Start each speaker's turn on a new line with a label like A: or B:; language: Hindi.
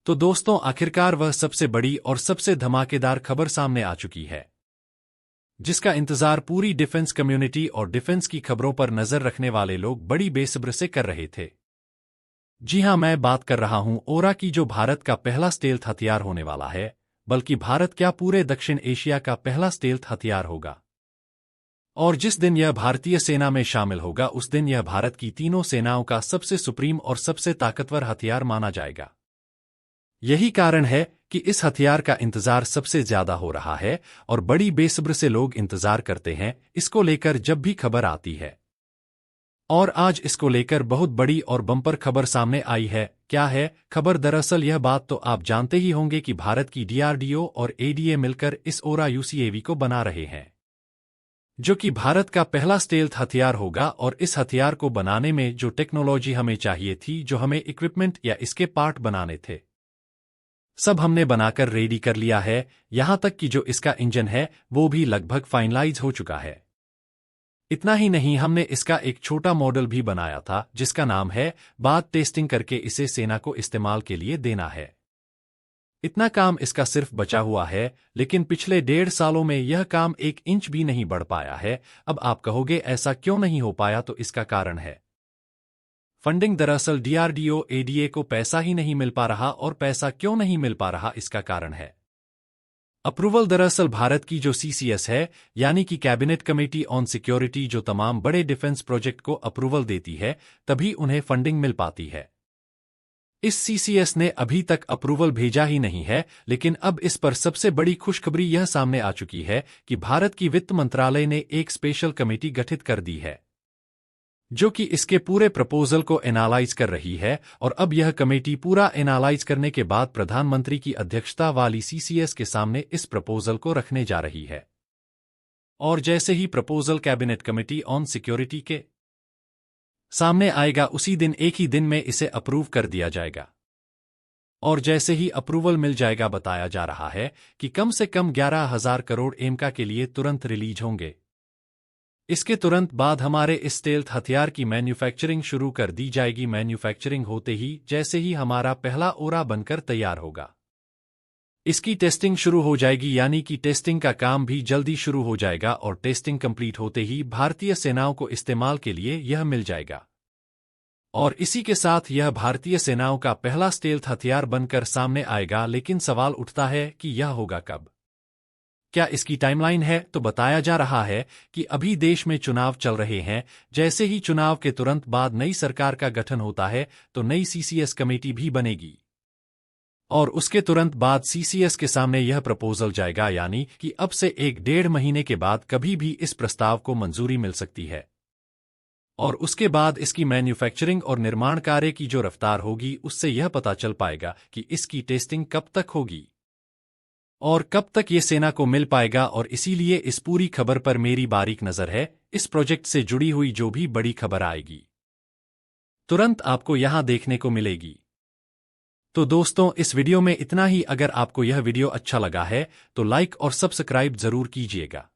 A: तो दोस्तों, आखिरकार वह सबसे बड़ी और सबसे धमाकेदार खबर सामने आ चुकी है, जिसका इंतजार पूरी डिफेंस कम्युनिटी और डिफेंस की खबरों पर नजर रखने वाले लोग बड़ी बेसब्र से कर रहे थे। जी हां, मैं बात कर रहा हूं ओरा की, जो भारत का पहला स्टेल्थ हथियार होने वाला है, बल्कि भारत क्या पूरे दक्षिण एशिया का पहला स्टेल्थ हथियार होगा। और जिस दिन यह भारतीय सेना में शामिल होगा, उस दिन यह भारत की तीनों सेनाओं का सबसे सुप्रीम और सबसे ताकतवर हथियार माना जाएगा। यही कारण है कि इस हथियार का इंतजार सबसे ज्यादा हो रहा है और बड़ी बेसब्र से लोग इंतजार करते हैं इसको लेकर जब भी खबर आती है। और आज इसको लेकर बहुत बड़ी और बम्पर खबर सामने आई है। क्या है खबर? दरअसल यह बात तो आप जानते ही होंगे कि भारत की डीआरडीओ और एडीए मिलकर इस ओरा यूसीएवी को बना रहे हैं, जो कि भारत का पहला स्टेल्थ हथियार होगा। और इस हथियार को बनाने में जो टेक्नोलॉजी हमें चाहिए थी, जो हमें इक्विपमेंट या इसके पार्ट बनाने थे, सब हमने बनाकर रेडी कर लिया है। यहां तक कि जो इसका इंजन है वो भी लगभग फाइनलाइज हो चुका है। इतना ही नहीं, हमने इसका एक छोटा मॉडल भी बनाया था जिसका नाम है, बाद टेस्टिंग करके इसे सेना को इस्तेमाल के लिए देना है। इतना काम इसका सिर्फ बचा हुआ है, लेकिन पिछले 1.5 सालों में यह काम 1 इंच भी नहीं बढ़ पाया है। अब आप कहोगे ऐसा क्यों नहीं हो पाया, तो इसका कारण है फंडिंग। दरअसल डीआरडीओ एडीए को पैसा ही नहीं मिल पा रहा। और पैसा क्यों नहीं मिल पा रहा, इसका कारण है अप्रूवल। दरअसल भारत की जो सीसीएस है, यानी कि कैबिनेट कमेटी ऑन सिक्योरिटी, जो तमाम बड़े डिफेंस प्रोजेक्ट को अप्रूवल देती है, तभी उन्हें फंडिंग मिल पाती है। इस सीसीएस ने अभी तक अप्रूवल भेजा ही नहीं है। लेकिन अब इस पर सबसे बड़ी खुशखबरी यह सामने आ चुकी है कि भारत की वित्त मंत्रालय ने एक स्पेशल कमेटी गठित कर दी है, जो कि इसके पूरे प्रपोजल को एनालाइज कर रही है। और अब यह कमेटी पूरा एनालाइज करने के बाद प्रधानमंत्री की अध्यक्षता वाली सीसीएस के सामने इस प्रपोजल को रखने जा रही है। और जैसे ही proposal cabinet committee on security के सामने आएगा, उसी दिन, एक ही दिन में इसे अप्रूव कर दिया जाएगा। और जैसे ही अप्रूवल मिल जाएगा, बताया जा रहा है कि कम से कम 11,000 करोड़ एमका के लिए तुरंत रिलीज होंगे। इसके तुरंत बाद हमारे इस स्टेल्थ हथियार की मैन्युफैक्चरिंग शुरू कर दी जाएगी। मैन्युफैक्चरिंग होते ही, जैसे ही हमारा पहला ओरा बनकर तैयार होगा, इसकी टेस्टिंग शुरू हो जाएगी, यानी कि टेस्टिंग का काम भी जल्दी शुरू हो जाएगा। और टेस्टिंग कंप्लीट होते ही भारतीय सेनाओं को इस्तेमाल के लिए यह मिल जाएगा। और इसी के साथ यह भारतीय सेनाओं का पहला स्टेल्थ हथियार बनकर सामने आएगा। लेकिन सवाल उठता है कि यह होगा कब, क्या इसकी टाइमलाइन है? तो बताया जा रहा है कि अभी देश में चुनाव चल रहे हैं। जैसे ही चुनाव के तुरंत बाद नई सरकार का गठन होता है, तो नई सीसीएस कमेटी भी बनेगी। और उसके तुरंत बाद सीसीएस के सामने यह प्रपोजल जाएगा, यानी कि अब से 1-1.5 महीने के बाद कभी भी इस प्रस्ताव को मंजूरी मिल सकती है। और उसके बाद इसकी मैन्युफैक्चरिंग और निर्माण कार्य की जो रफ्तार होगी, उससे यह पता चल पाएगा कि इसकी टेस्टिंग कब तक होगी और कब तक ये सेना को मिल पाएगा। और इसीलिए इस पूरी खबर पर मेरी बारीक नजर है। इस प्रोजेक्ट से जुड़ी हुई जो भी बड़ी खबर आएगी, तुरंत आपको यहां देखने को मिलेगी। तो दोस्तों, इस वीडियो में इतना ही। अगर आपको यह वीडियो अच्छा लगा है तो लाइक और सब्सक्राइब जरूर कीजिएगा।